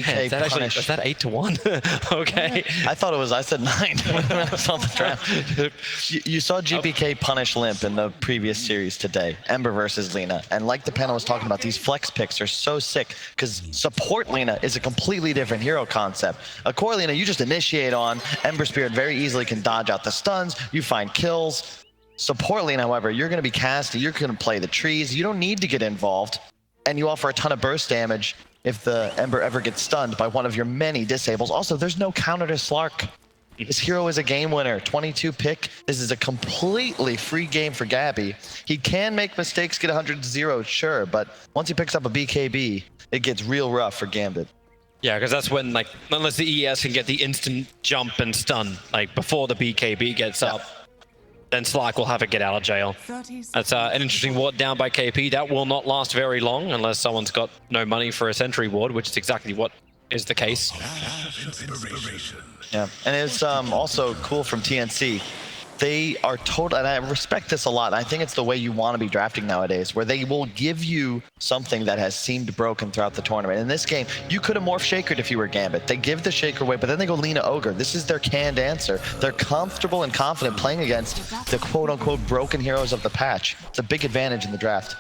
Is that actually, is that 8-1? Okay. I thought it was, I said 9 when I saw the draft. You saw GPK punish Limp in the previous series today, Ember versus Lina. And like the panel was talking about, these flex picks are so sick because support Lina is a completely different hero concept. A core Lina, you just initiate on. Ember Spirit very easily can dodge out the stuns. You find kills. Support Lina, however, you're going to be casting, you're going to play the trees. You don't need to get involved. And you offer a ton of burst damage if the Ember ever gets stunned by one of your many disables. Also, there's no counter to Slark. This hero is a game winner. 22 pick. This is a completely free game for Gabbi. He can make mistakes, get 100-0, sure, but once he picks up a BKB, it gets real rough for Gambit. Yeah, because that's when, like, unless the ES can get the instant jump and stun, like, before the BKB gets up, then Slark will have to get out of jail. That's an interesting ward down by KP. That will not last very long unless someone's got no money for a sentry ward, which is exactly what is the case. Yeah, and it's also cool from TNC. They are total, and I respect this a lot. I think it's the way you want to be drafting nowadays, where they will give you something that has seemed broken throughout the tournament. In this game, you could have morphed Shakered if you were Gambit. They give the Shaker away, but then they go Lina Ogre. This is their canned answer. They're comfortable and confident playing against the quote-unquote broken heroes of the patch. It's a big advantage in the draft.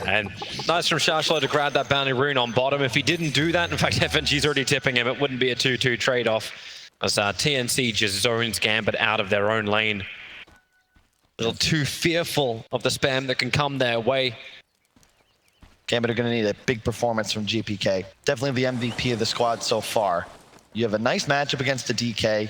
And nice from Shashlo to grab that bounty rune on bottom. If he didn't do that, in fact, FNG's already tipping him. It wouldn't be a 2-2 trade-off. As TNC just zones Gambit out of their own lane. A little too fearful of the spam that can come their way. Gambit are going to need a big performance from GPK. Definitely the MVP of the squad so far. You have a nice matchup against a DK.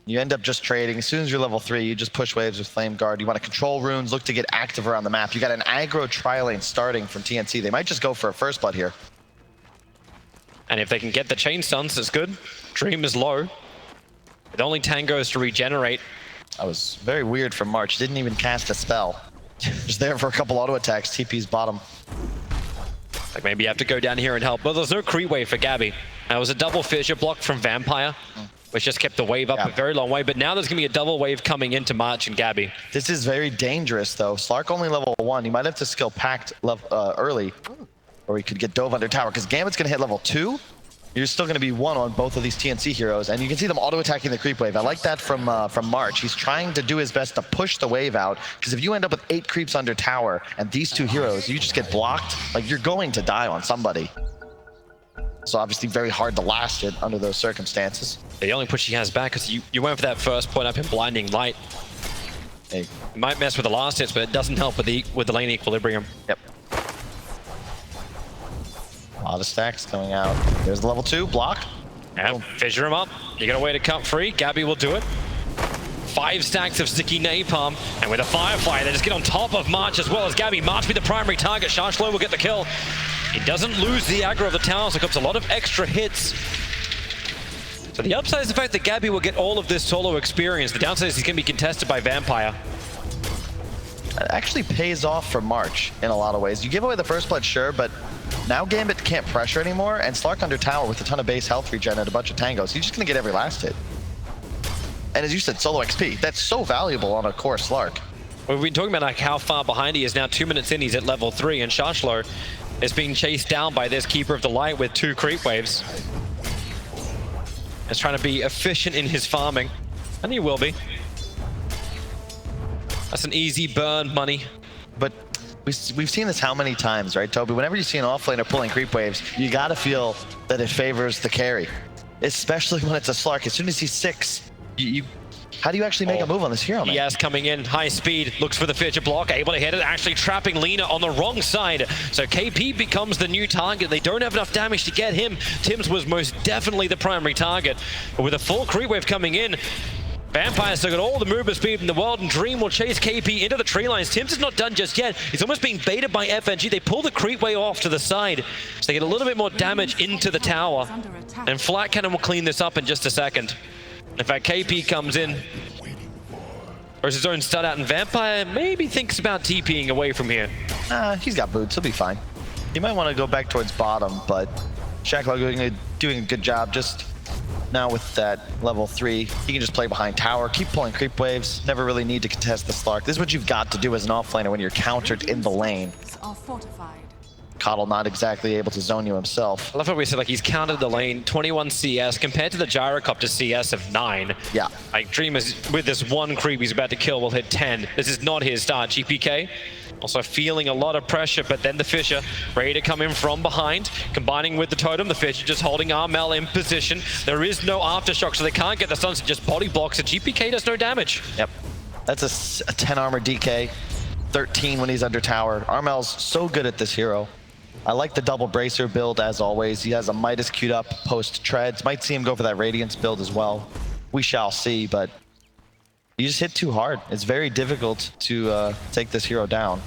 You end up just trading. As soon as you're level 3, you just push waves with Flame Guard. You want to control runes, look to get active around the map. You got an aggro tri-lane starting from TNC. They might just go for a first blood here. And if they can get the chain stuns, it's good. Dream is low. With only tangos to regenerate. That was very weird from March. Didn't even cast a spell. Just there for a couple auto attacks. TP's bottom. Like maybe you have to go down here and help. But there's no creep wave for Gabbi. It was a double fissure block from Vampire, which just kept the wave up a very long way. But now there's going to be a double wave coming into March and Gabbi. This is very dangerous, though. Slark only level 1. You might have to skill packed early, or he could get dove under tower, because Gambit's going to hit level 2. You're still going to be 1 on both of these TNC heroes, and you can see them auto-attacking the creep wave. I like that from March. He's trying to do his best to push the wave out, because if you end up with 8 creeps under tower, and these 2 heroes, you just get blocked, like, you're going to die on somebody. So obviously very hard to last it under those circumstances. The only push he has back is you went for that first point up in Blinding Light. Hey. It might mess with the last hits, but it doesn't help with the lane equilibrium. Yep. A lot of stacks coming out. There's the level 2 block. Yep, fissure him up. You got a way to cut free. Gabbi will do it. 5 stacks of sticky napalm, and with a Firefly, they just get on top of March as well as Gabbi. March be the primary target. Shashlo will get the kill. He doesn't lose the aggro of the tower, so it comes a lot of extra hits. So the upside is the fact that Gabbi will get all of this solo experience. The downside is he's going to be contested by Vampire. It actually pays off for March in a lot of ways. You give away the first blood, sure, but now Gambit can't pressure anymore, and Slark under tower with a ton of base health regen and a bunch of tangos. He's just going to get every last hit. And as you said, solo XP. That's so valuable on a core Slark. We've been talking about like how far behind he is now. 2 minutes in, he's at level 3, and Shashlo is being chased down by this Keeper of the Light with 2 creep waves. He's trying to be efficient in his farming, and he will be. That's an easy burn money. But we've seen this how many times, right, Toby? Whenever you see an offlaner pulling creep waves, you gotta feel that it favors the carry. Especially when it's a Slark. As soon as he's 6, how do you actually make a move on this hero, man? Yes, coming in, high speed, looks for the fissure block, able to hit it, actually trapping Lina on the wrong side. So KP becomes the new target. They don't have enough damage to get him. Tims was most definitely the primary target. But with a full creep wave coming in, Vampire's still got all the movement speed in the world, and Dream will chase KP into the tree lines. Tims is not done just yet. He's almost being baited by FNG. They pull the creep way off to the side, so they get a little bit more damage into the tower. And Flat Cannon will clean this up in just a second. In fact, KP comes in, throws his own stud out, and Vampire maybe thinks about TPing away from here. He's got boots, he'll be fine. He might want to go back towards bottom, but Shacklo doing a good job. Just now with that level 3, he can just play behind tower, keep pulling creep waves, never really need to contest the Slark. This is what you've got to do as an offlaner when you're countered in the lane. Coddle not exactly able to zone you himself. I love how we said, like, he's counted the lane, 21 CS, compared to the Gyrocopter CS of 9. Yeah. Like, Dream is, with this one creep he's about to kill, will hit 10. This is not his start. GPK also feeling a lot of pressure, but then the Fissure ready to come in from behind, combining with the Totem. The Fissure just holding Armel in position. There is no aftershock, so they can't get the stuns. It just body blocks, and GPK does no damage. Yep. That's a 10 armor DK, 13 when he's under tower. Armel's so good at this hero. I like the double bracer build as always. He has a Midas queued up post treads. Might see him go for that Radiance build as well. We shall see, but you just hit too hard. It's very difficult to take this hero down.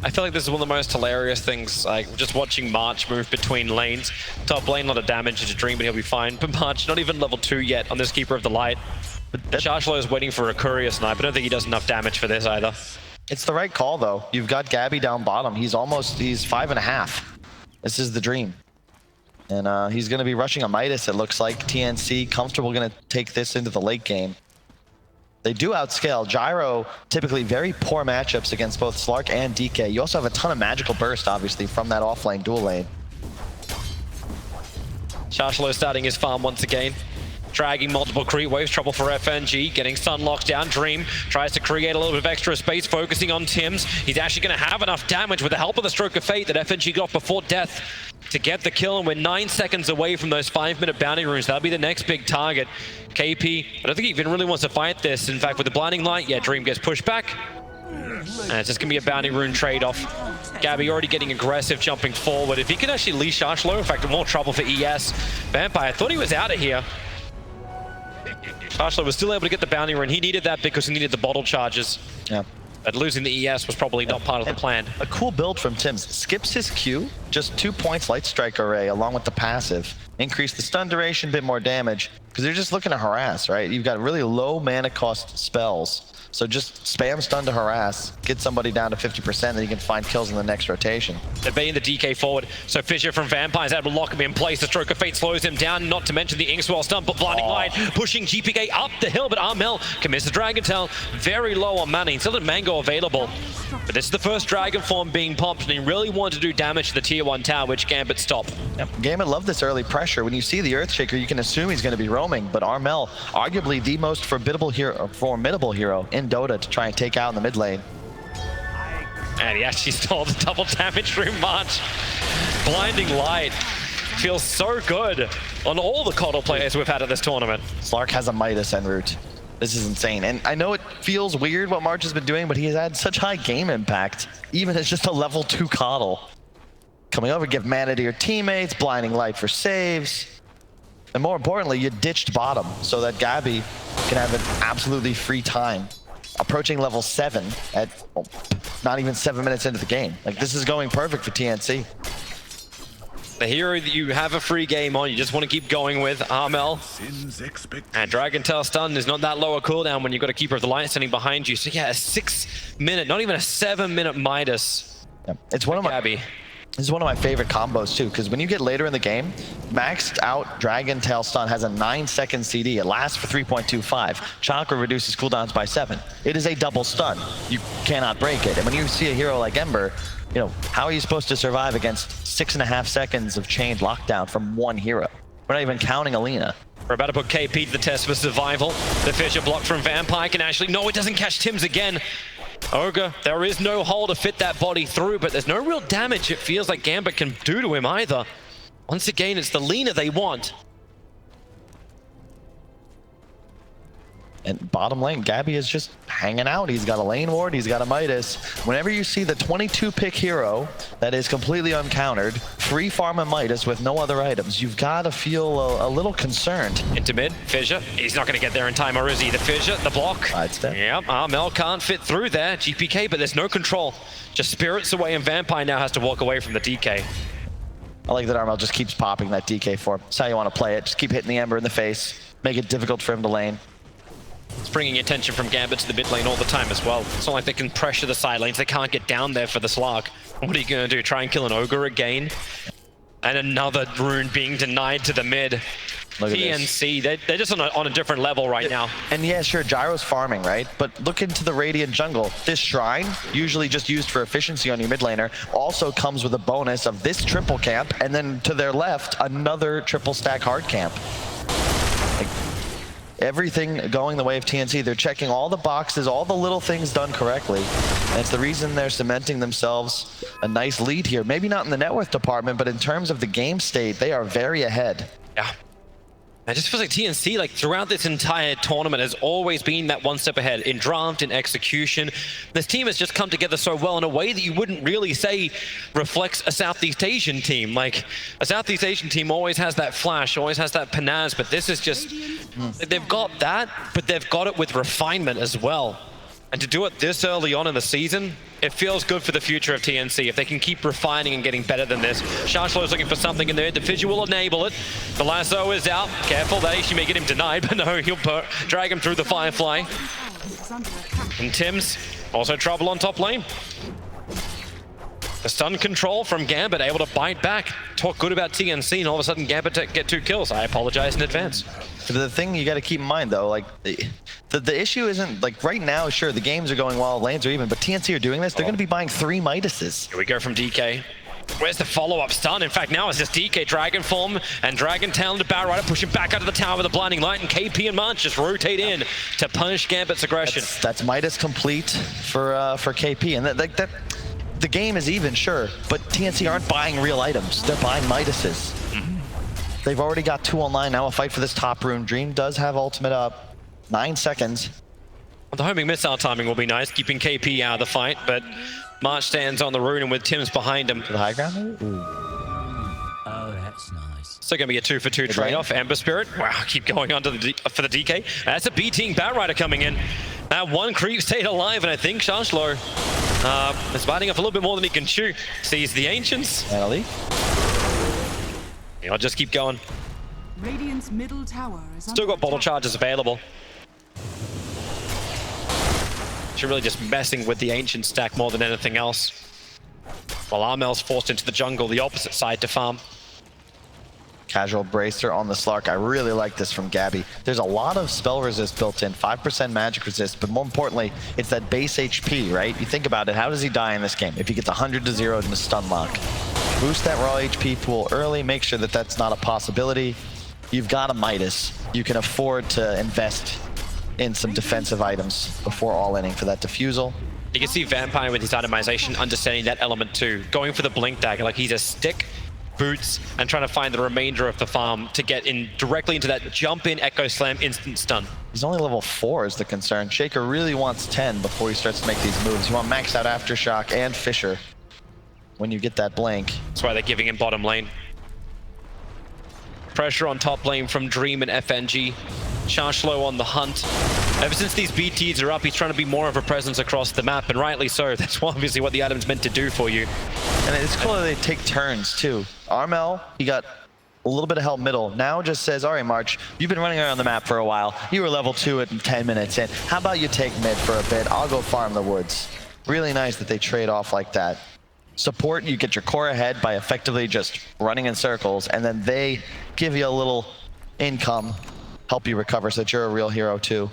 I feel like this is one of the most hilarious things, like just watching March move between lanes. Top lane, a lot of damage to Dream, but he'll be fine. But March, not even level 2 yet on this Keeper of the Light. Shashlo is waiting for a Courier Snipe. I don't think he does enough damage for this either. It's the right call though. You've got Gabbi down bottom. He's 5.5. This is the Dream. And he's going to be rushing a Midas, it looks like. TNC, comfortable going to take this into the late game. They do outscale. Gyro, typically very poor matchups against both Slark and DK. You also have a ton of magical burst, obviously, from that offlane dual lane. Shashlo starting his farm once again. Dragging multiple creep waves, trouble for FNG, getting stun locked down. Dream tries to create a little bit of extra space, focusing on Tims. He's actually going to have enough damage with the help of the Stroke of Fate that FNG got before death to get the kill, and we're 9 seconds away from those 5-minute bounty runes. That'll be the next big target. KP, I don't think he even really wants to fight this. In fact, with the blinding light, yeah, Dream gets pushed back. And it's just going to be a bounty rune trade-off. Gabbi already getting aggressive, jumping forward. If he can actually leash Shashlo, in fact, more trouble for ES. Vampire thought he was out of here. Shashlo was still able to get the bounty rune. He needed that because he needed the bottle charges. Yeah. But losing the ES was probably not part of the plan. A cool build from Tims. Skips his Q, just 2 points Light Strike Array along with the passive. Increase the stun duration, bit more damage. Because they're just looking to harass, right? You've got really low mana cost spells. So just spam stun to harass, get somebody down to 50%, then you can find kills in the next rotation. They're baiting the DK forward, so Fissure from Vampire is able to lock him in place. The Stroke of Fate slows him down, not to mention the Inkswell stun, but Blinding Light pushing GPK up the hill, but Armel commits the Dragon Tail, very low on mana. He still had Mango available, but this is the first Dragon form being popped, and he really wanted to do damage to the Tier 1 tower, which Gambit stopped. Yep. Gambit loved this early pressure. When you see the Earthshaker, you can assume he's going to be roaming, but Armel, arguably the most formidable hero in Dota to try and take out in the mid lane. And he actually stole the double damage through March. Blinding Light feels so good on all the Coddle players we've had at this tournament. Slark has a Midas en route. This is insane. And I know it feels weird what March has been doing, but he has had such high game impact, even as just a level 2 Coddle. Coming over, give mana to your teammates, Blinding Light for saves. And more importantly, you ditched bottom so that Gabbi can have an absolutely free time. Approaching level 7 at not even 7 minutes into the game. Like, this is going perfect for TNC. The hero that you have a free game on, you just want to keep going with, Armel. And Dragon Tail stun is not that low a cooldown when you've got a Keeper of the Light standing behind you. So yeah, a 6-minute, not even a 7-minute Midas. Yeah. It's one of Gabbi. This is one of my favorite combos too, because when you get later in the game, maxed out Dragon Tail stun has a 9-second CD. It lasts for 3.25. Chakra reduces cooldowns by 7. It is a double stun. You cannot break it. And when you see a hero like Ember, you know, how are you supposed to survive against 6.5 seconds of chained lockdown from one hero? We're not even counting Alina. We're about to put KP to the test for survival. The Fissure blocked from Vampire can actually... No, it doesn't catch Tims again. Ogre, there is no hole to fit that body through, but there's no real damage it feels like Gambit can do to him either. Once again, it's the Lina they want. And bottom lane, Gabbi is just hanging out. He's got a lane ward, he's got a Midas. Whenever you see the 22-pick hero that is completely uncountered, free farm a Midas with no other items, you've got to feel a little concerned. Into mid, Fissure. He's not going to get there in time, or is he? The Fissure, the block. Yep, Armel can't fit through there. GPK, but there's no control. Just spirits away, and Vampire now has to walk away from the DK. I like that Armel just keeps popping that DK for him. That's how you want to play it. Just keep hitting the Ember in the face. Make it difficult for him to lane. It's bringing attention from Gambit to the mid lane all the time as well. It's not like they can pressure the side lanes. They can't get down there for the Slark. What are you going to do? Try and kill an Ogre again? And another rune being denied to the mid. Look at TNC, they're just on a different level right now. And yeah, sure, Gyro's farming, right? But look into the Radiant jungle. This Shrine, usually just used for efficiency on your mid laner, also comes with a bonus of this triple camp, and then to their left, another triple stack hard camp. Like, everything going the way of TNC. They're checking all the boxes, all the little things done correctly. And it's the reason they're cementing themselves a nice lead here. Maybe not in the net worth department, but in terms of the game state, they are very ahead. Yeah. It just feels like TNC, like throughout this entire tournament, has always been that one step ahead in draft, in execution. This team has just come together so well in a way that you wouldn't really say reflects a Southeast Asian team. Like, a Southeast Asian team always has that flash, always has that panache, but this is just, they've got that, but they've got it with refinement as well. And to do it this early on in the season, it feels good for the future of TNC. If they can keep refining and getting better than this. Sharshlo's looking for something in there. The Fissure will enable it. The lasso is out. Careful, that actually may get him denied, but no, he'll drag him through the Firefly. And Tim's also trouble on top lane. The stun control from Gambit, able to bite back. Talk good about TNC, and all of a sudden Gambit get 2 kills. I apologize in advance. The thing you got to keep in mind, though, like the issue isn't like right now. Sure, the games are going well, lanes are even, but TNC are doing this. They're going to be buying 3 Midases. Here we go from DK. Where's the follow-up stun? In fact, now it's just DK Dragon Form and Dragon Talon to Bat Rider, pushing back out of the tower with a blinding light, and KP and Munch just rotate in to punish Gambit's aggression. That's Midas complete for KP, and that the game is even, sure, but TNC aren't buying real items. They're buying Midases. They've already got 2 online now. A fight for this top rune. Dream does have ultimate up. 9 seconds. The homing missile timing will be nice, keeping KP out of the fight, but March stands on the rune and with Tim's behind him. To the high ground, maybe? Ooh. Oh, that's nice. So going to be a 2-for-2 trade-off. Ember Spirit, wow, keep going on to for the DK. That's a B-Team Bat Rider coming in. That one creep stayed alive, and I think Sharshlo is biting off a little bit more than he can chew. Sees the Ancients. Penalty. I'll just keep going. Radiant's middle tower is Still got bottle charges available. She's really just messing with the Ancient stack more than anything else. While Armel's forced into the jungle, the opposite side to farm. Casual bracer on the Slark. I really like this from Gabbi. There's a lot of spell resist built in, 5% magic resist, but more importantly, it's that base HP, right? You think about it, how does he die in this game? If he gets 100 to 0 in the stun lock. Boost that raw HP pool early, make sure that that's not a possibility. You've got a Midas. You can afford to invest in some defensive items before all-inning for that defusal. You can see Vampire with his itemization understanding that element too. Going for the Blink Dagger, like he's a stick, boots, and trying to find the remainder of the farm to get in directly into that jump-in Echo Slam instant stun. He's only level 4 is the concern. Shaker really wants 10 before he starts to make these moves. You want max out Aftershock and Fissure when you get that blink. That's why they're giving him bottom lane. Pressure on top lane from Dream and FNG. Sharshlo on the hunt. Ever since these BTs are up, he's trying to be more of a presence across the map, and rightly so. That's obviously what the item's meant to do for you. And it's cool that they take turns, too. Armel, he got a little bit of help middle. Now just says, all right, March, you've been running around the map for a while. You were level 2 at 10 minutes in. How about you take mid for a bit? I'll go farm the woods. Really nice that they trade off like that. Support, you get your core ahead by effectively just running in circles, and then they give you a little income, help you recover so that you're a real hero too.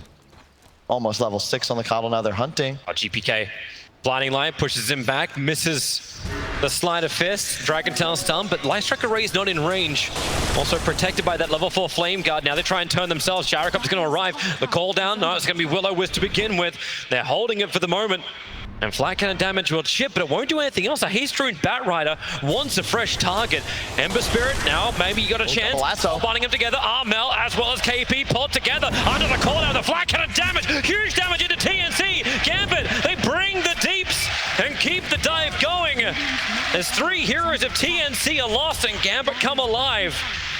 Almost level 6 on the Coddle, now they're hunting. Oh, GPK. Blinding Light pushes him back, misses the Sleight of Fist. Dragon Talon stun, but Light Striker Ray is not in range. Also protected by that level 4 Flame Guard. Now they try and turn themselves. Jarikop's going to arrive. The call down, no, it's going to be Will-O-Wisp to begin with. They're holding it for the moment. And flat cannon damage will chip, but it won't do anything else. A haste-runed Bat Rider wants a fresh target. Ember Spirit, now maybe you got a chance. Bonding them together. Armel as well as KP pulled together under the call down. The flat cannon damage, huge damage into TNC. Gambit, they bring the deeps and keep the dive going. As 3 heroes of TNC are lost and Gambit come alive.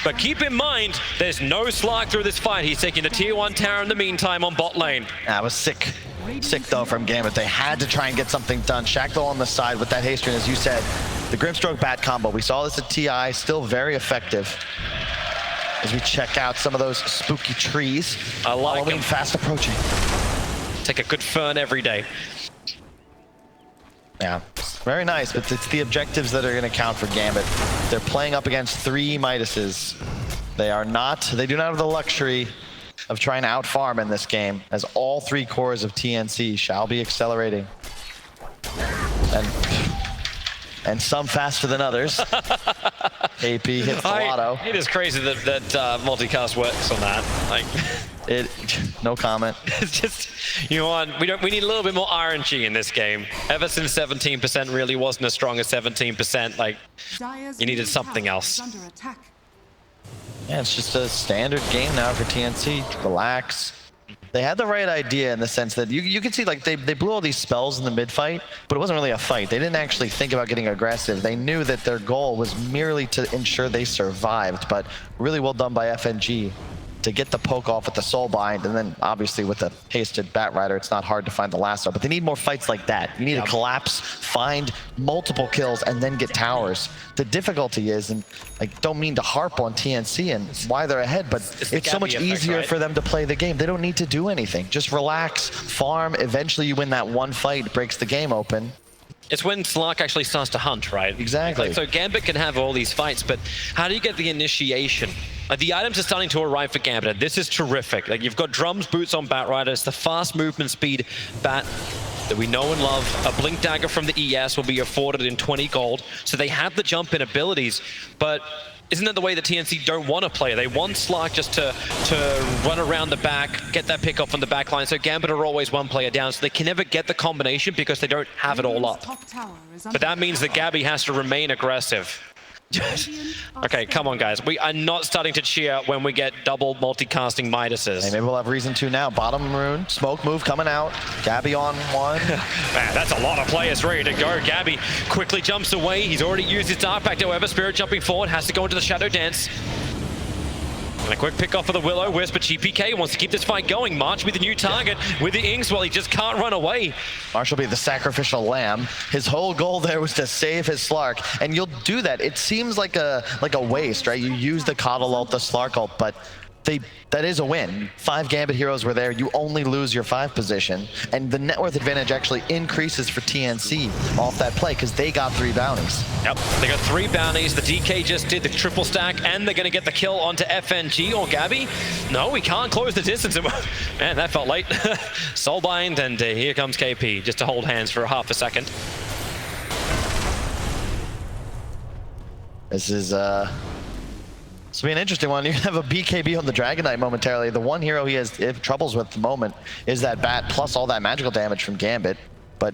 But keep in mind, there's no Slark through this fight. He's taking the tier 1 tower in the meantime on bot lane. That was sick. Sick though from Gambit. They had to try and get something done. Shackle on the side with that haste rune, as you said. The Grimstroke Bat combo. We saw this at TI, still very effective. As we check out some of those spooky trees. I like Halloween them. Fast approaching. Take a good fern every day. Yeah, very nice, but it's the objectives that are going to count for Gambit. They're playing up against 3 Midases. They are not, they do not have the luxury of trying to outfarm in this game, as all 3 cores of TNC shall be accelerating. And some faster than others. AP hits the lotto. It is crazy that multicast works on that. Like, no comment. it's just, you know what, we need a little bit more RNG in this game. Ever since 17% really wasn't as strong as 17%, like, you needed something else. Yeah, it's just a standard game now for TNC. Relax. They had the right idea in the sense that you can see, like, they blew all these spells in the mid-fight, but it wasn't really a fight. They didn't actually think about getting aggressive. They knew that their goal was merely to ensure they survived, but really well done by FNG to get the poke off with the Soulbind, and then obviously with the hasted Bat Rider, it's not hard to find the lasso, but they need more fights like that. You need to collapse, find multiple kills, and then get towers. The difficulty is, and I don't mean to harp on TNC and why they're ahead, but it's so much easier for them to play the game. They don't need to do anything. Just relax, farm, eventually you win that one fight, breaks the game open. It's when Slark actually starts to hunt, right? Exactly. Like, so Gambit can have all these fights, but how do you get the initiation? Like, the items are starting to arrive for Gambit, and this is terrific. Like, you've got drums, boots on Bat Rider. It's the fast movement speed Bat that we know and love. A Blink Dagger from the ES will be afforded in 20 gold. So they have the jump in abilities, but isn't that the way that TNC don't want to play? They want Slark just to run around the back, get that pick off on the back line. So Gambit are always one player down, so they can never get the combination because they don't have it all up. But that means that Gabbi has to remain aggressive. Okay, come on, guys. We are not starting to cheer when we get double multicasting Midases. Hey, maybe we'll have reason to now. Bottom rune, smoke move coming out. Gabbi on one. Man, that's a lot of players ready to go. Gabbi quickly jumps away. He's already used his Dark Pact, however. Spirit jumping forward, has to go into the Shadow Dance. And a quick pick off of the Willow Wisp, but GPK wants to keep this fight going. March with the new target with the Inks while he just can't run away. Marsh will be the sacrificial lamb. His whole goal there was to save his Slark, and you'll do that. It seems like a waste, right? You use the Coddle ult, the Slark ult, but that is a win. 5 Gambit heroes were there. You only lose your 5 position, and the net worth advantage actually increases for TNC off that play because they got 3 bounties. Yep, they got 3 bounties. The DK just did the triple stack, and they're going to get the kill onto FNG or Gabbi. No, we can't close the distance. Man, that felt late. Soulbind, and here comes KP just to hold hands for half a second. This is This will be an interesting one. You have a BKB on the Dragon Knight momentarily. The one hero he has troubles with at the moment is that Bat plus all that magical damage from Gambit. But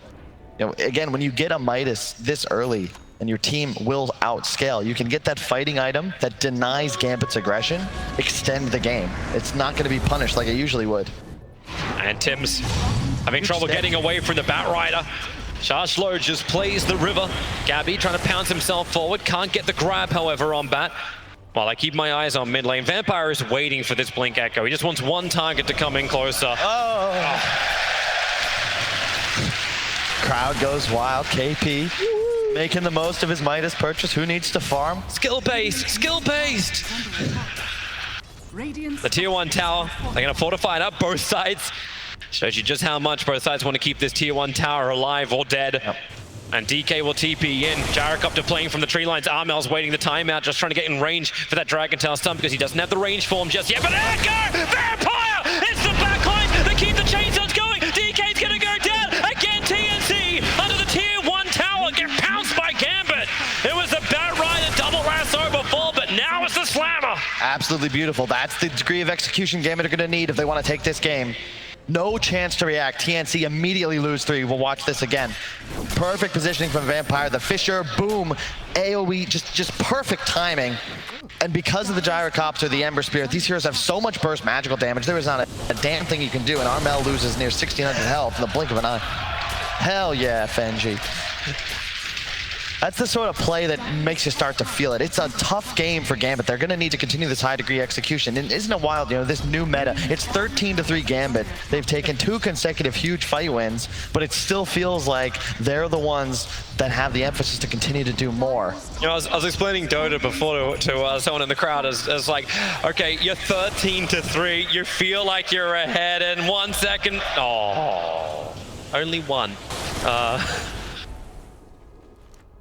you know, again, when you get a Midas this early and your team will outscale, you can get that fighting item that denies Gambit's aggression, extend the game. It's not going to be punished like it usually would. And Tim's having trouble getting away from the Bat Rider. Chargelo just plays the river. Gabbi trying to pounce himself forward. Can't get the grab, however, on Bat. While I keep my eyes on mid lane, Vampire is waiting for this Blink Echo. He just wants one target to come in closer. Oh. Crowd goes wild. KP making the most of his Midas purchase. Who needs to farm? Skill-based, skill-based. The tier 1 tower, they're going to fortify it up both sides. Shows you just how much both sides want to keep this tier 1 tower alive or dead. Yep. And DK will TP in. Gyrocopter playing from the tree lines. Armel's waiting the timeout, just trying to get in range for that Dragon Tail stun because he doesn't have the range for him just yet. But Echo! Vampire! It's the backline! They keep the chainsaws going! DK's gonna go down! Again, TNC under the tier 1 tower get pounced by Gambit! It was the Bat Rider double lasso before, but now it's the Slammer! Absolutely beautiful. That's the degree of execution Gambit are gonna need if they want to take this game. No chance to react. TNC immediately lose 3. We'll watch this again. Perfect positioning from Vampire. The Fisher, boom. AoE, just perfect timing. And because of the Gyrocopter, the Ember Spirit, these heroes have so much burst magical damage, there is not a damn thing you can do. And Armel loses near 1,600 health in the blink of an eye. Hell yeah, FNG. That's the sort of play that makes you start to feel it. It's a tough game for Gambit. They're going to need to continue this high degree execution. And isn't it wild, you know, this new meta, it's 13-3 Gambit. They've taken 2 consecutive huge fight wins, but it still feels like they're the ones that have the emphasis to continue to do more. You know, I was explaining Dota before to someone in the crowd as like, okay, you're 13-3, you feel like you're ahead in 1 second. Oh, only one.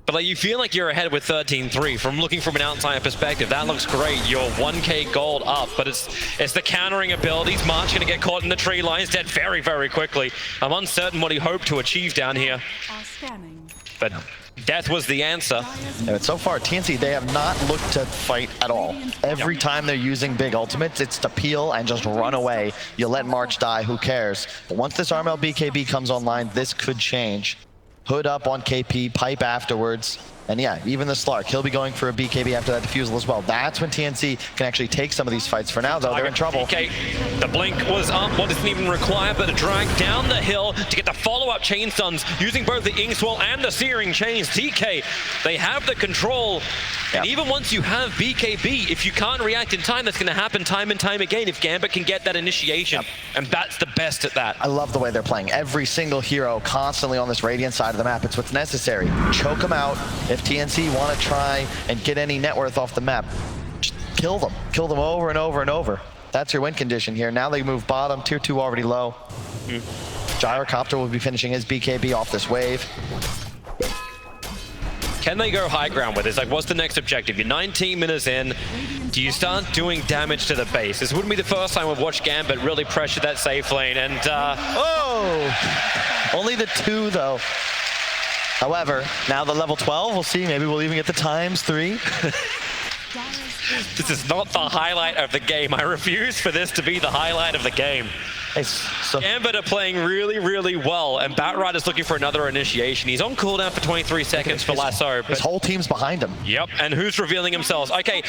But like, you feel like you're ahead with 13-3 from looking from an outside perspective. That looks great. You're 1k gold up, but it's the countering abilities. March going to get caught in the tree lines, dead very, very quickly. I'm uncertain what he hoped to achieve down here. But death was the answer. Yeah, but so far, TNC, they have not looked to fight at all. Every time they're using big ultimates, it's to peel and just run away. You let March die, who cares? But once this Armel BKB comes online, this could change. Hood up on KP, pipe afterwards. And yeah, even the Slark, he'll be going for a BKB after that defusal as well. That's when TNC can actually take some of these fights. For now, though, they're in trouble. Okay, the blink was up, what doesn't even require but a drag down the hill to get the follow-up chain stuns using both the Ink Swell and the Searing Chains. TK, they have the control. And even once you have BKB, if you can't react in time, that's going to happen time and time again if Gambit can get that initiation. And that's the best at that. I love the way they're playing. Every single hero constantly on this Radiant side of the map. It's what's necessary. Choke them out. If TNC want to try and get any net worth off the map, just kill them. Kill them over and over and over. That's your win condition here. Now they move bottom. Tier 2 already low. Gyrocopter will be finishing his BKB off this wave. Can they go high ground with this? Like, what's the next objective? You're 19 minutes in. Do you start doing damage to the base? This wouldn't be the first time we've watched Gambit really pressure that safe lane. And, oh! Only the 2, though. However, now the level 12, we'll see. Maybe we'll even get the ×3. This is not the highlight of the game. I refuse for this to be the highlight of the game. Gambit are playing really, really well, and Batrider's looking for another initiation. He's on cooldown for 23 seconds for Lasso. His whole team's behind him. Yep, and who's revealing themselves? Okay,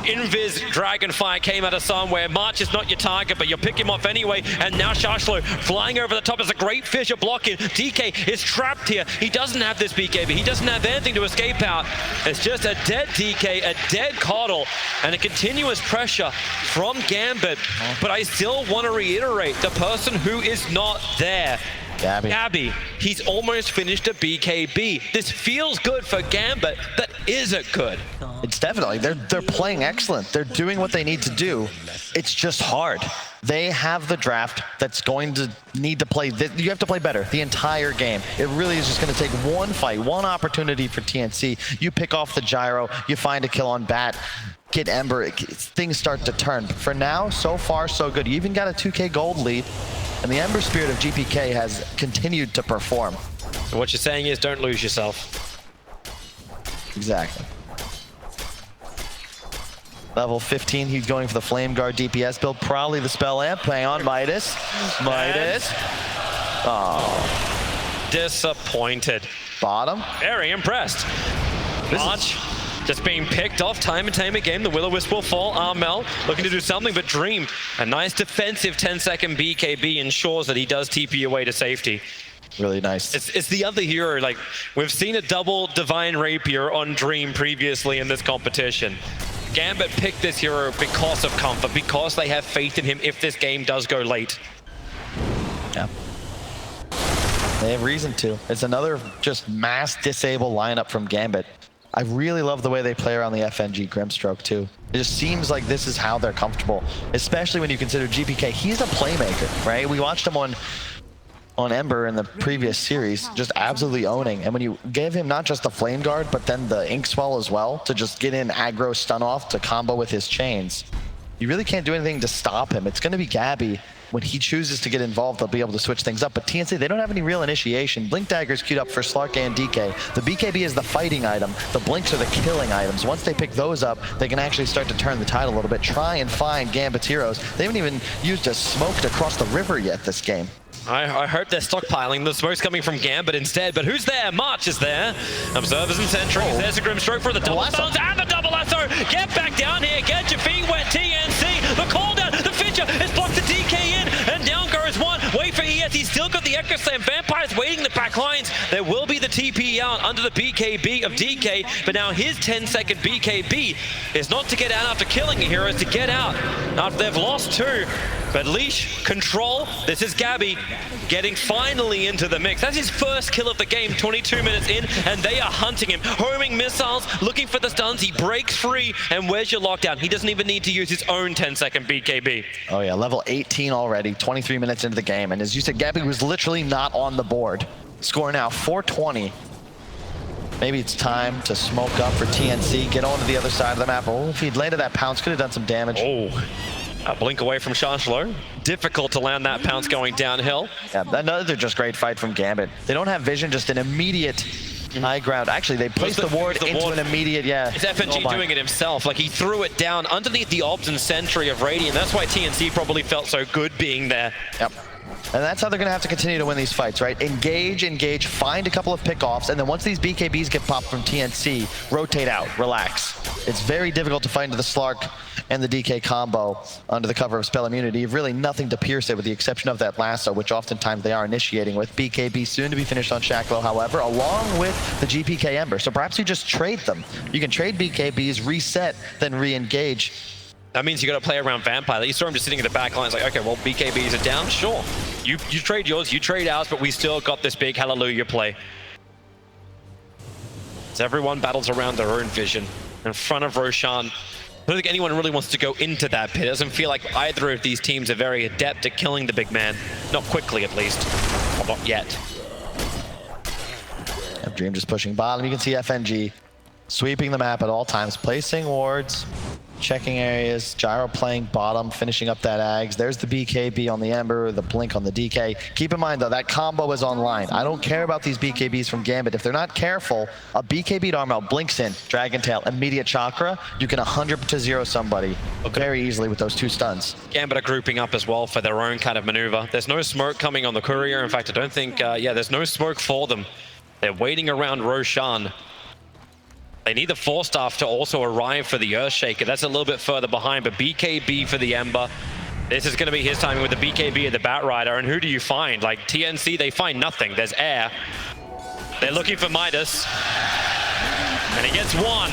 Invis Dragonfire came out of somewhere. March is not your target, but you'll pick him off anyway. And now Shashlo flying over the top as a great Fissure blocking. DK is trapped here. He doesn't have this BKB. He doesn't have anything to escape out. It's just a dead DK, a dead Coddle, and a continuous pressure from Gambit. But I still want to reiterate, the person who is not there, Gabbi, he's almost finished a BKB. This feels good for Gambit, but is it good? It's definitely, they're playing excellent. They're doing what they need to do. It's just hard. They have the draft that's going to need to play, you have to play better the entire game. It really is just going to take one fight, one opportunity for TNC. You pick off the gyro, you find a kill on Bat, get Ember, things start to turn. But for now, so far, so good. You even got a 2k gold lead, and the Ember Spirit of GPK has continued to perform. So what you're saying is don't lose yourself. Exactly. Level 15, he's going for the Flame Guard DPS build, probably the spell amp, playing on Midas. Midas. Oh. Disappointed. Bottom. Very impressed. March just being picked off time and time again. The Will-O-Wisp will fall. Armel looking to do something, but Dream, a nice defensive 10-second BKB, ensures that he does TP away to safety. Really nice. It's the other hero. Like, we've seen a double Divine Rapier on Dream previously in this competition. Gambit picked this hero because of comfort, because they have faith in him if this game does go late. Yeah. They have reason to. It's another just mass disable lineup from Gambit. I really love the way they play around the FNG Grimstroke too. It just seems like this is how they're comfortable, especially when you consider GPK. He's a playmaker, right? We watched him on Ember in the previous series, just absolutely owning. And when you gave him not just the Flame Guard, but then the Ink Swell as well, to just get in aggro stun off to combo with his chains, you really can't do anything to stop him. It's going to be Gabbi. When he chooses to get involved, they'll be able to switch things up. But TNC, they don't have any real initiation. Blink Dagger's queued up for Slark and DK. The BKB is the fighting item. The Blinks are the killing items. Once they pick those up, they can actually start to turn the tide a little bit. Try and find Gambit's heroes. They haven't even used a smoke to cross the river yet this game. I hope they're stockpiling. The smoke's coming from Gambit instead, but who's there? March is there. Observers and sentries. There's a Grimstroke for the double stuns and the double lasso. Get back down here. Get your feet wet, TNC. The call down. The Fissure is blocked the DK in, and down goes one. Wait for ES. He's still got the Echo Slam. Vampire's waiting the back lines. There will be the TP out under the BKB of DK, but now his 10-second BKB is not to get out after killing a hero, it's to get out after they've lost two. But Leash, control, this is Gabbi getting finally into the mix. That's his first kill of the game, 22 minutes in, and they are hunting him. Homing missiles, looking for the stuns, he breaks free, and where's your lockdown? He doesn't even need to use his own 10-second BKB. Oh yeah, level 18 already, 23 minutes into the game, and as you said, Gabbi was literally not on the board. Score now 420. Maybe it's time to smoke up for TNC, get onto the other side of the map. Oh, if he'd landed that pounce, could have done some damage. Oh, a blink away from Chancellor. Difficult to land that pounce going downhill. Yeah, another just great fight from Gambit. They don't have vision, just an immediate high ground. Actually, they placed the ward into an immediate, yeah. It's FNG doing it himself. Like, he threw it down underneath the Obs and Sentry of Radiant. That's why TNC probably felt so good being there. Yep. And that's how they're going to have to continue to win these fights, right? Engage, find a couple of pickoffs, and then once these BKBs get popped from TNC, rotate out, relax. It's very difficult to fight into the Slark and the DK combo under the cover of spell immunity. You've really nothing to pierce it with the exception of that lasso, which oftentimes they are initiating with. BKB soon to be finished on Shacklow, however, along with the GPK Ember. So perhaps you just trade them. You can trade BKBs, reset, then re-engage. That means you got to play around Vampire. You saw him just sitting in the back line. It's like, okay, well, BKBs are down. Sure. You trade yours, you trade ours, but we still got this big hallelujah play. As everyone battles around their own vision in front of Roshan. I don't think anyone really wants to go into that pit. It doesn't feel like either of these teams are very adept at killing the big man. Not quickly, at least. Or not yet. Dream just pushing bottom. You can see FNG sweeping the map at all times, placing wards, checking areas, Gyro playing bottom, finishing up that Ags. There's the BKB on the Ember, the blink on the DK. Keep in mind though, that combo is online. I don't care about these BKBs from Gambit. If they're not careful, a BKB Armel blinks in, Dragon Tail, immediate chakra, you can 100-0 somebody very easily with those two stuns. Gambit are grouping up as well for their own kind of maneuver. There's no smoke coming on the courier. In fact, I don't think, there's no smoke for them. They're waiting around Roshan. They need the Force Staff to also arrive for the Earthshaker. That's a little bit further behind, but BKB for the Ember. This is going to be his timing with the BKB and the Batrider. And who do you find? Like TNC, they find nothing. There's air. They're looking for Midas. And he gets one.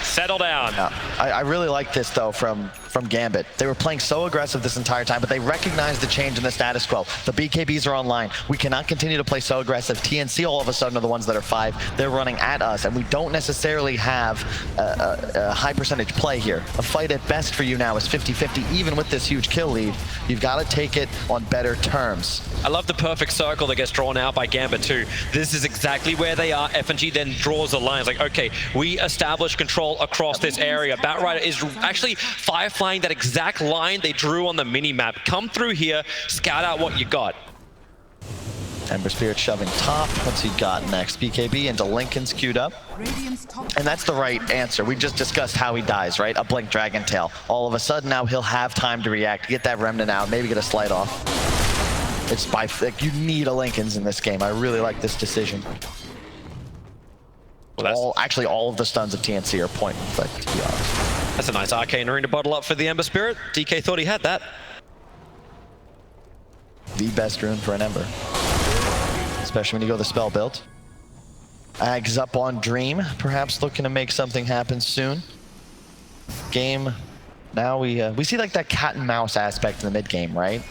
Settle down. Yeah, I really like this though from Gambit. They were playing so aggressive this entire time, but they recognized the change in the status quo. The BKBs are online. We cannot continue to play so aggressive. TNC all of a sudden are the ones that are 5. They're running at us, and we don't necessarily have a high percentage play here. A fight at best for you now is 50-50, even with this huge kill lead. You've got to take it on better terms. I love the perfect circle that gets drawn out by Gambit too. This is exactly where they are. FNG then draws a line. It's like, okay, we establish control across this area. Batrider is actually fireflying that exact line they drew on the mini-map. Come through here, scout out what you got. Ember Spirit shoving top. What's he got next? BKB into Lincoln's queued up. And that's the right answer. We just discussed how he dies, right? A blink Dragon Tail. All of a sudden now he'll have time to react, get that Remnant out, maybe get a slide off. It's by you need a Lincoln's in this game. I really like this decision. Well, actually, all of the stuns of TNC are point effect, to be honest. That's a nice arcane rune to bottle up for the Ember Spirit. DK thought he had that. The best rune for an Ember. Especially when you go the spell build. Ags up on Dream, perhaps looking to make something happen soon. Game, now we see like that cat and mouse aspect in the mid game, right?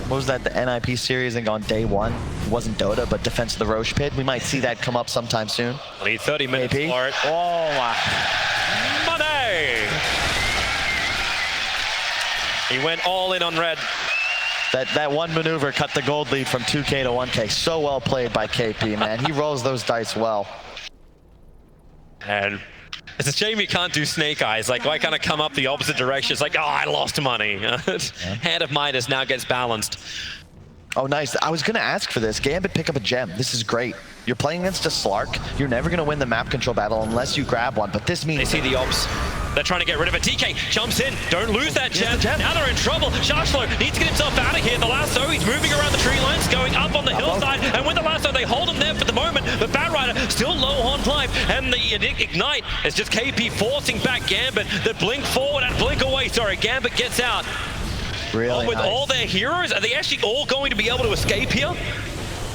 What was that, the NIP series and on day 1? It wasn't Dota, but Defense of the Roche Pit. We might see that come up sometime soon. I need 30 minutes AP. for it. Oh, wow. Money! He went all in on red. That one maneuver cut the gold lead from 2K to 1K. So well played by KP, man. He rolls those dice well. And it's a shame he can't do Snake Eyes. Like, why can't I come up the opposite direction? It's like, oh, I lost money. Hand of Midas now gets balanced. Oh, nice. I was going to ask for this. Gambit, pick up a gem. This is great. You're playing against a Slark. You're never going to win the map control battle unless you grab one, but this means... They see the Ops. They're trying to get rid of it. DK jumps in. Don't lose that gem. Now they're in trouble. Chancellor needs to get himself out of here. The lasso, he's moving around the tree lines, going up on the hillside, and with the lasso, they hold him there for the moment. The Batrider still low on life, and the Ignite is just KP forcing back Gambit. The blink forward and blink away. Sorry, Gambit gets out. Really with nice. all their heroes, are they actually all going to be able to escape here?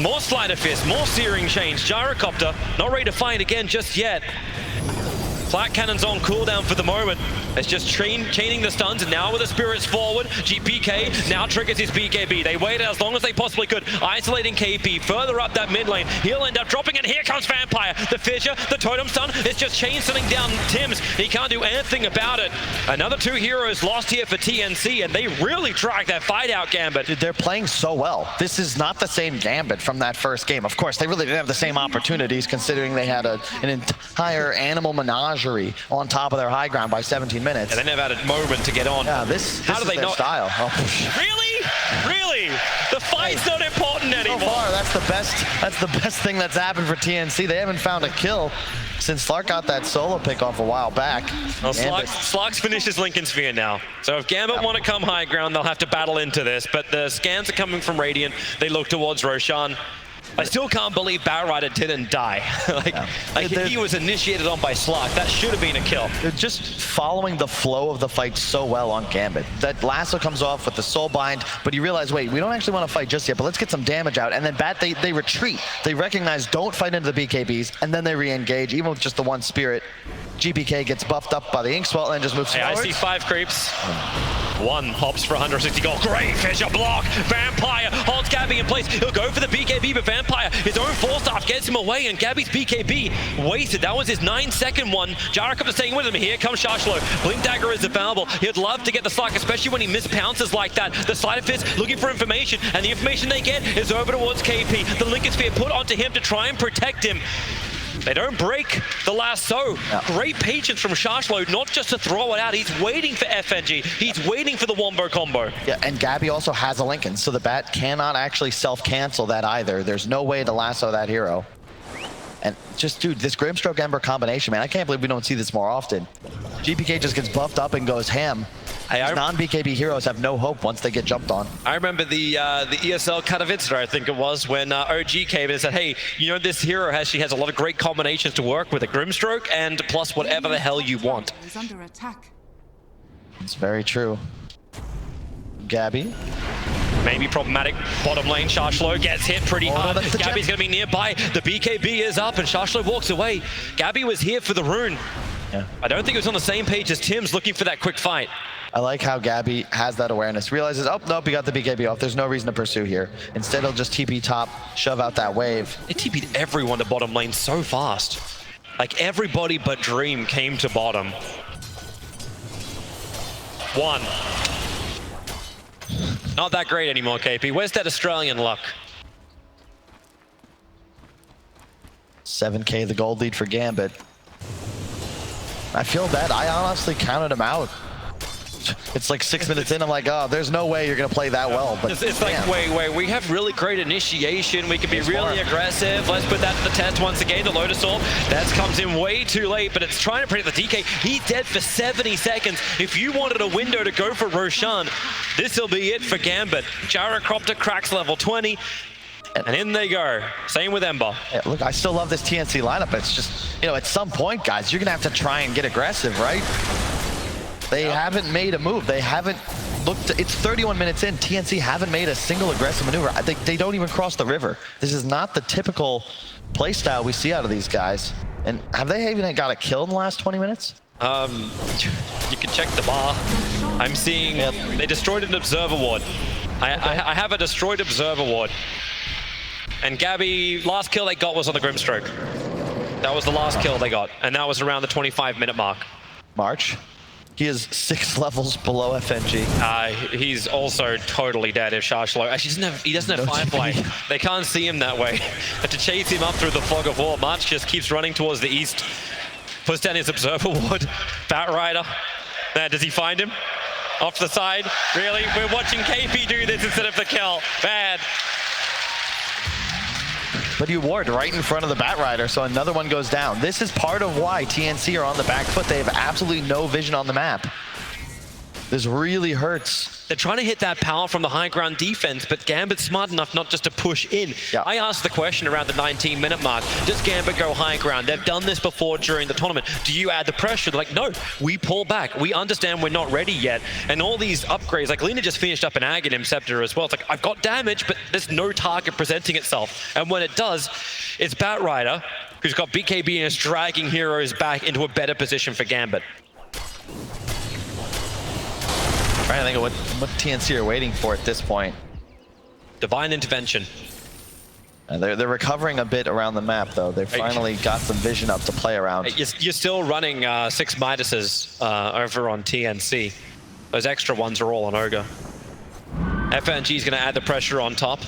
More Sleight of Fist, more Searing Chains, Gyrocopter, not ready to fight again just yet. Flat Cannon's on cooldown for the moment. It's just chaining the stuns, and now with the spirits forward, GPK now triggers his BKB. They waited as long as they possibly could, isolating KP further up that mid lane. He'll end up dropping, and here comes Vampire. The fissure, the totem stun, it's just chain stunning down Tims. He can't do anything about it. Another 2 heroes lost here for TNC, and they really dragged that fight out, Gambit. Dude, they're playing so well. This is not the same Gambit from that first game. Of course, they really didn't have the same opportunities considering they had an entire animal menagerie on top of their high ground by 17 minutes. Yeah, they never had a moment to get on. Yeah, this How do is they their not? style. Oh. Really? The fight's not important anymore. So far, that's the best thing that's happened for TNC. They haven't found a kill since Slark got that solo pick off a while back. Well, Slark's finished his Lincoln Sphere now. So if Gambit want to come high ground, they'll have to battle into this. But the scans are coming from Radiant. They look towards Roshan. I still can't believe Batrider didn't die. He was initiated on by Slark. That should have been a kill. They're just following the flow of the fight so well on Gambit. That lasso comes off with the soul bind, but you realize, wait, we don't actually want to fight just yet, but let's get some damage out. And then they retreat. They recognize, don't fight into the BKBs, and then they re-engage, even with just the one spirit. GPK gets buffed up by the ink swell and just moves forward. I see 5 creeps. 1 hops for 160 gold. Great fissure block. Vampire holds Gabbi in place. He'll go for the BKB, but Vampire, his own force staff gets him away, and Gabbi's BKB wasted. That was his 9-second one. Jarek is staying with him. Here comes Shashlo. Blink Dagger is available. He'd love to get the Slark, especially when he mispounces like that. The Sleight of Fist looking for information, and the information they get is over towards KP. The Lincoln Sphere put onto him to try and protect him. They don't break the lasso. Yeah. Great patience from Shashlo, not just to throw it out. He's waiting for FNG. He's waiting for the Wombo combo. Yeah, and Gabbi also has a Lincoln, so the bat cannot actually self-cancel that either. There's no way to lasso that hero. And just, dude, this Grimstroke Ember combination, man, I can't believe we don't see this more often. GPK just gets buffed up and goes ham. Non-BKB heroes have no hope once they get jumped on. I remember the ESL Katowice, I think it was, when OG came in and said, hey, you know, this hero has a lot of great combinations to work with, a Grimstroke and plus whatever the hell you want. Is under attack. It's very true. Gabbi. Maybe problematic bottom lane. Shashlo gets hit pretty hard. Gabbi's going to be nearby. The BKB is up and Shashlo walks away. Gabbi was here for the rune. Yeah. I don't think it was on the same page as Tim's looking for that quick fight. I like how Gabbi has that awareness. Realizes, oh, nope, he got the BKB off. There's no reason to pursue here. Instead, he'll just TP top, shove out that wave. They TP'd everyone to bottom lane so fast. Like, everybody but Dream came to bottom. 1. Not that great anymore, KP. Where's that Australian luck? 7K the gold lead for Gambit. I feel bad. I honestly counted him out. It's like 6 minutes in, I'm like, oh, there's no way you're going to play that well. But it's like, wait, we have really great initiation. We can be really aggressive. Let's put that to the test once again. The Lotus Orb, that comes in way too late, but it's trying to predict the DK. He's dead for 70 seconds. If you wanted a window to go for Roshan, this will be it for Gambit. Gyrocopter cracks level 20. And in they go. Same with Ember. Yeah, look, I still love this TNC lineup. It's just, you know, at some point, guys, you're going to have to try and get aggressive, right? They haven't made a move. They haven't looked. It's 31 minutes in. TNC haven't made a single aggressive maneuver. They don't even cross the river. This is not the typical playstyle we see out of these guys. And have they even got a kill in the last 20 minutes? You can check the bar. I'm seeing they destroyed an Observer Ward. I have a destroyed Observer Ward. And Gabbi, last kill they got was on the Grimstroke. That was the last kill they got. And that was around the 25-minute mark. March. He is 6 levels below FNG. He's also totally dead if Shashlo. Actually, he doesn't have Firefly. They can't see him that way. But to chase him up through the fog of war, March just keeps running towards the east. Puts down his Observer Ward. Batrider. Does he find him? Off the side. Really? We're watching KP do this instead of the kill. Bad. But you ward right in front of the Batrider, so another one goes down. This is part of why TNC are on the back foot. They have absolutely no vision on the map. This really hurts. They're trying to hit that power from the high ground defense, but Gambit's smart enough not just to push in. Yeah. I asked the question around the 19-minute mark, does Gambit go high ground? They've done this before during the tournament. Do you add the pressure? They're like, no, we pull back. We understand we're not ready yet. And all these upgrades, like Lina just finished up an Aghanim Scepter as well. It's like, I've got damage, but there's no target presenting itself. And when it does, it's Batrider who's got BKB and is dragging heroes back into a better position for Gambit. Trying to think of what TNC are waiting for at this point. Divine intervention. They're recovering a bit around the map, though. They finally got some vision up to play around. You're still running 6 Midases over on TNC. Those extra ones are all on Ogre. FNG is going to add the pressure on top.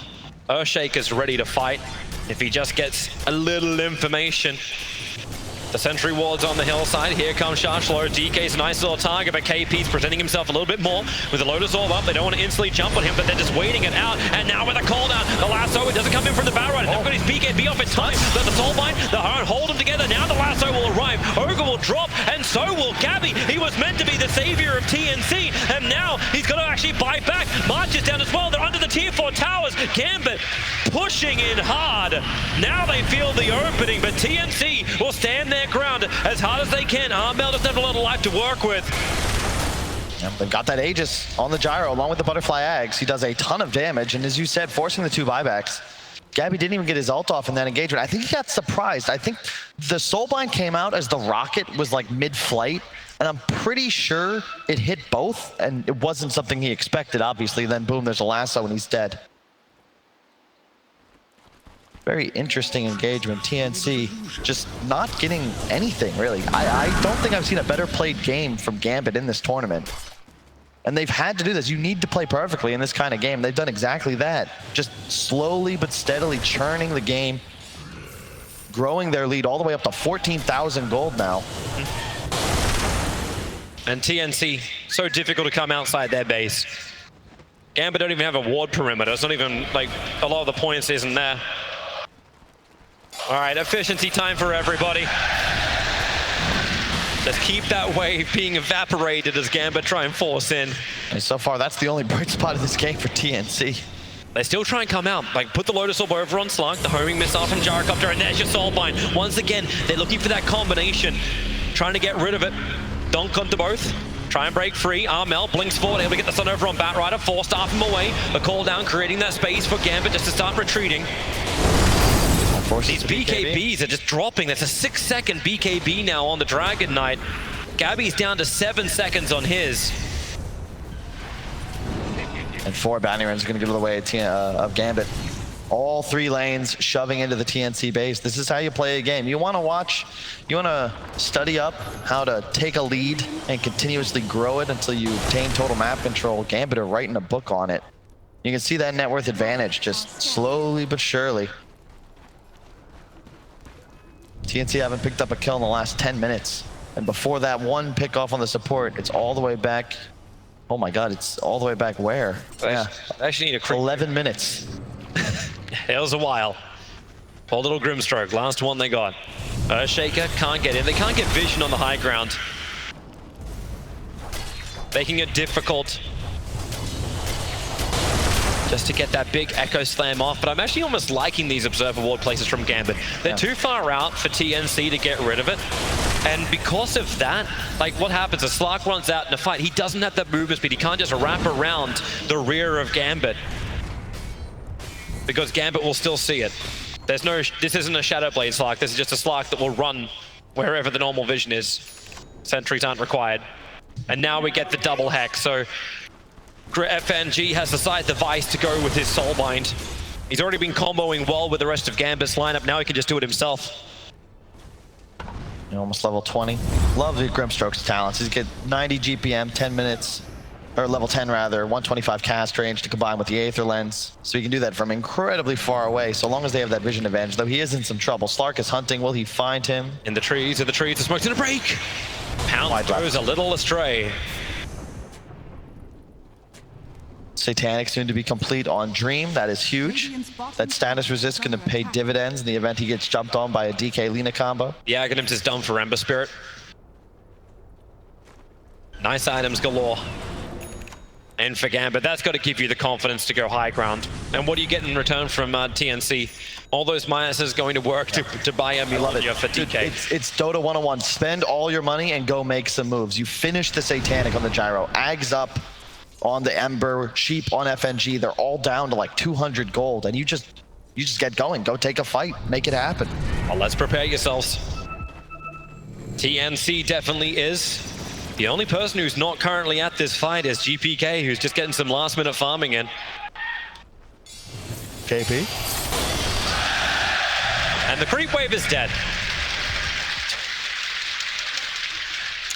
Earthshaker's ready to fight if he just gets a little information. The sentry ward's on the hillside. Here comes Shashlo. DK's a nice little target, but KP's presenting himself a little bit more with the Lotus Orb up. They don't want to instantly jump on him, but they're just waiting it out. And now with a cooldown, the lasso, it doesn't come in from the battle right. They've got his BKB off in time. But the Soulbind, the hold them together. Now the lasso will arrive. Ogre will drop, and so will Gabbi. He was meant to be the savior of TNC, and now he's got to actually bite back. March is down as well. They're under the tier 4 towers. Gambit pushing in hard. Now they feel the opening, but TNC will stand their ground as hard as they can. Armel doesn't have a lot of life to work with. They've got that Aegis on the gyro along with the Butterfly Ags. He does a ton of damage, and as you said, forcing the 2 buybacks. Gabbi didn't even get his ult off in that engagement. I think he got surprised. I think the Soulbind came out as the rocket was like mid-flight, and I'm pretty sure it hit both, and it wasn't something he expected, obviously. Then boom, there's a lasso and he's dead. Very interesting engagement. TNC just not getting anything, really. I don't think I've seen a better played game from Gambit in this tournament. And they've had to do this. You need to play perfectly in this kind of game. They've done exactly that. Just slowly but steadily churning the game, growing their lead all the way up to 14,000 gold now. And TNC, so difficult to come outside their base. Gambit don't even have a ward perimeter. It's not even, like, a lot of the points isn't there. All right, efficiency time for everybody. Just keep that wave being evaporated as Gambit try and force in. And so far, that's the only bright spot of this game for TNC. They still try and come out, like put the Lotus Orb over on Slark, the homing missile from Gyrocopter, and there's your Soulbind. Once again, they're looking for that combination, trying to get rid of it. Donk onto both. Try and break free. Armel blinks forward, able to get the sun over on Batrider, forced off him away. The call down, creating that space for Gambit just to start retreating. These BKBs are just dropping. That's a 6-second BKB now on the Dragon Knight. Gabbi's down to 7 seconds on his. And 4 bounty runs are going to get in the way of Gambit. All 3 lanes shoving into the TNC base. This is how you play a game. You want to watch, you want to study up how to take a lead and continuously grow it until you obtain total map control. Gambit are writing a book on it. You can see that net worth advantage just slowly but surely. TNC haven't picked up a kill in the last 10 minutes. And before that one pick off on the support, it's all the way back. Oh my God, it's all the way back where? Yeah, I actually need a quick 11 minutes. It was a while. Poor little Grimstroke, last one they got. Shaker can't get in. They can't get vision on the high ground. Making it difficult just to get that big Echo Slam off, but I'm actually almost liking these Observer Ward places from Gambit. They're too far out for TNC to get rid of it, and because of that, like what happens, as Slark runs out in a fight, he doesn't have that movement speed, he can't just wrap around the rear of Gambit, because Gambit will still see it. There's no, this isn't a Shadow Blade Slark, this is just a Slark that will run wherever the normal vision is. Sentries aren't required. And now we get the double hex, so FNG has the size device to go with his Soulbind. He's already been comboing well with the rest of Gambit's lineup. Now he can just do it himself. Almost level 20. Love the Grimstroke's talents. He's get 90 GPM, 10 minutes, or level 10 rather, 125 cast range to combine with the Aether Lens. So he can do that from incredibly far away, so long as they have that vision advantage, though he is in some trouble. Slark is hunting. Will he find him? In the trees, the smoke's gonna break. Pound goes a little astray. Satanic soon to be complete on Dream. That is huge. That status resist going to pay dividends in the event he gets jumped on by a DK Lina combo. The Aghanims is done for Ember Spirit. Nice items galore. And for Gambit, that's got to give you the confidence to go high ground. And what do you get in return from TNC? All those minuses going to work to buy a Melodia for DK. It's Dota 101. Spend all your money and go make some moves. You finish the Satanic on the gyro. Ags up on the Ember, Sheep on FNG. They're all down to like 200 gold, and you just get going. Go take a fight. Make it happen. Well, let's prepare yourselves. TNC definitely is. The only person who's not currently at this fight is GPK, who's just getting some last-minute farming in. KP. And the creep wave is dead.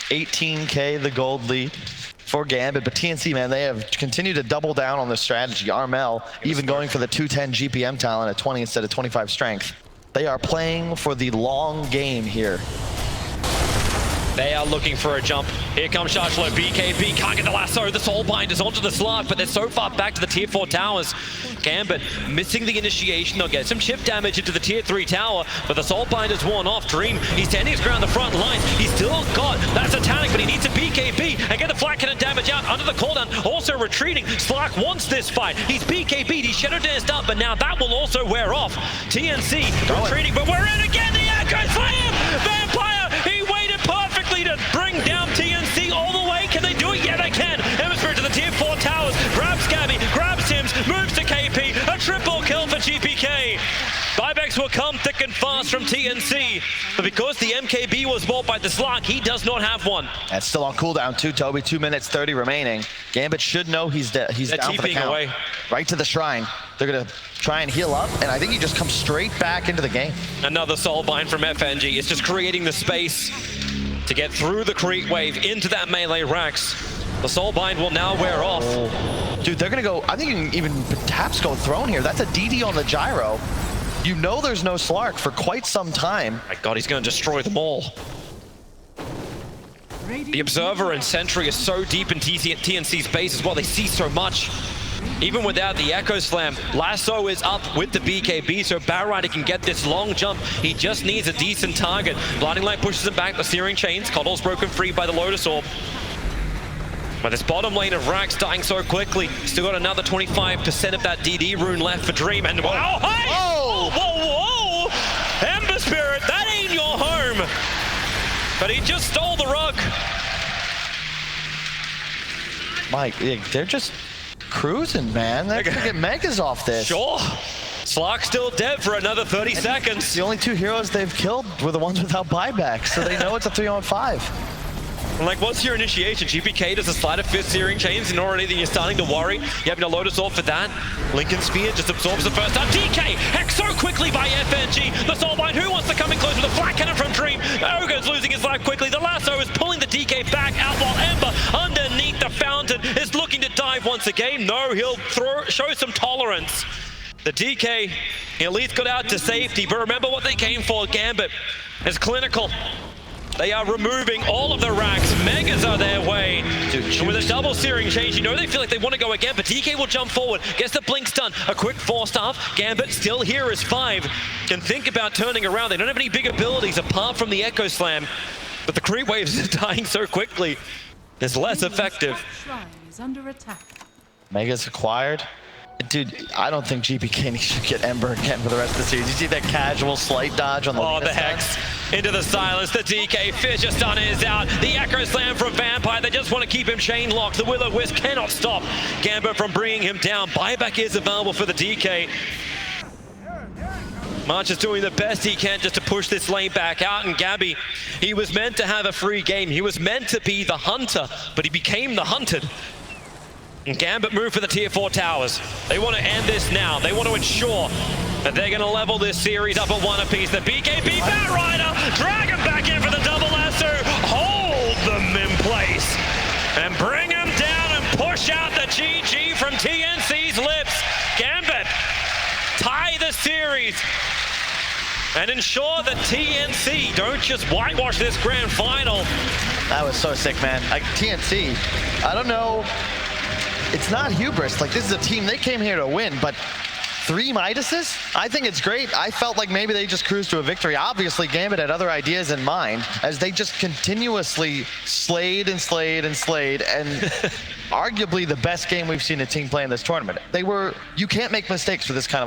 18K the gold lead for Gambit, but TNC, man, they have continued to double down on the strategy. Armel even going for the 210 GPM talent at 20 instead of 25 strength. They are playing for the long game here. They are looking for a jump. Here comes Shashlo. BKB can't get the lasso. The Soulbind is onto the Slark, but they're so far back to the tier 4 towers. Gambit missing the initiation. They'll get some chip damage into the tier 3 tower, but the Soulbind is worn off. Dream, he's standing his ground the front lines. He's still got that satanic, but he needs a BKB and get the flat cannon damage out under the cooldown. Also retreating. Slark wants this fight. He's BKB'd, he's shadow danced up, but now that will also wear off. TNC retreating, but we're in again. The Echo Slam! Vampire, he waited perfectly to bring down TNC all the way. Can they do it? Yeah, they can. Hemisphere to the tier 4 towers. Grabs Gabbi, grabs Tims, moves to KP. A triple kill for GPK. Buybacks will come thick and fast from TNC. But because the MKB was bought by the Slark, he does not have one. That's still on cooldown too, Toby. 2 minutes 30 remaining. Gambit should know he's down for the count. Away. Right to the shrine. They're going to try and heal up, and I think he just comes straight back into the game. Another Soulbind from FNG. It's just creating the space to get through the creep wave into that melee Rax. The Soulbind will now wear off. Dude, they're going to go, I think you can even perhaps go throne here. That's a DD on the gyro. You know there's no Slark for quite some time. My God, he's going to destroy them all. The Observer and Sentry are so deep in TNC's base as well. They see so much. Even without the Echo Slam, Lasso is up with the BKB, so Barrider can get this long jump. He just needs a decent target. Blinding Light pushes him back, the Searing Chains. Coddle's broken free by the Lotus Orb. But this bottom lane of Rax dying so quickly. Still got another 25% of that DD rune left for Dream. And wow, hey! Whoa! Whoa, whoa! Ember Spirit, that ain't your home! But he just stole the rug. Mike, they're just cruising, man. They're gonna get Megas off this. Sure. Slark's still dead for another 30 seconds. The only 2 heroes they've killed were the ones without buyback, so they know it's a 3-on-5. Like, what's your initiation? GPK does a sleight of fist Searing Chains, and already then you're starting to worry. You having a Lotus Orb for that. Lincoln Spear just absorbs the first time. DK hacked so quickly by FNG. The Soulbind, who wants to come in close with a flat cannon from Dream? Ogre's losing his life quickly. The Lasso is pulling the DK back out while Ember underneath the fountain is looking to dive once again. No, he'll show some tolerance. The DK at least got out to safety, but remember what they came for. Gambit is clinical. They are removing all of the Rax. Megas are their way. And with a double Searing Change, you know they feel like they want to go again, but DK will jump forward, gets the blink stun, a quick 4-staff. Gambit still here as 5. Can think about turning around. They don't have any big abilities apart from the Echo Slam, but the creep waves are dying so quickly. It's less effective. Shrine is under attack. Megas acquired. Dude, I don't think GPK should get Ember again for the rest of the series. You see that casual slight dodge on the Oh, the Hex into the silence. The DK Fisher stun is out. The Echo Slam from Vampire. They just want to keep him chain locked. The Will-O-Wisp cannot stop Gambit from bringing him down. Buyback is available for the DK. March is doing the best he can just to push this lane back out. And Gabbi, he was meant to have a free game. He was meant to be the hunter, but he became the hunted. And Gambit move for the tier 4 towers. They want to end this now. They want to ensure that they're going to level this series up at 1 apiece. The BKB Batrider, drag him back in for the double lasso, hold them in place, and bring him down and push out the GG from TNC's lips. Gambit tie the series and ensure that TNC don't just whitewash this grand final. That was so sick, man. Like, TNC, I don't know. It's not hubris. Like, this is a team, they came here to win, but 3 Midases? I think it's great. I felt like maybe they just cruised to a victory. Obviously, Gambit had other ideas in mind as they just continuously slayed and slayed and slayed, and arguably the best game we've seen a team play in this tournament. You can't make mistakes for this kind of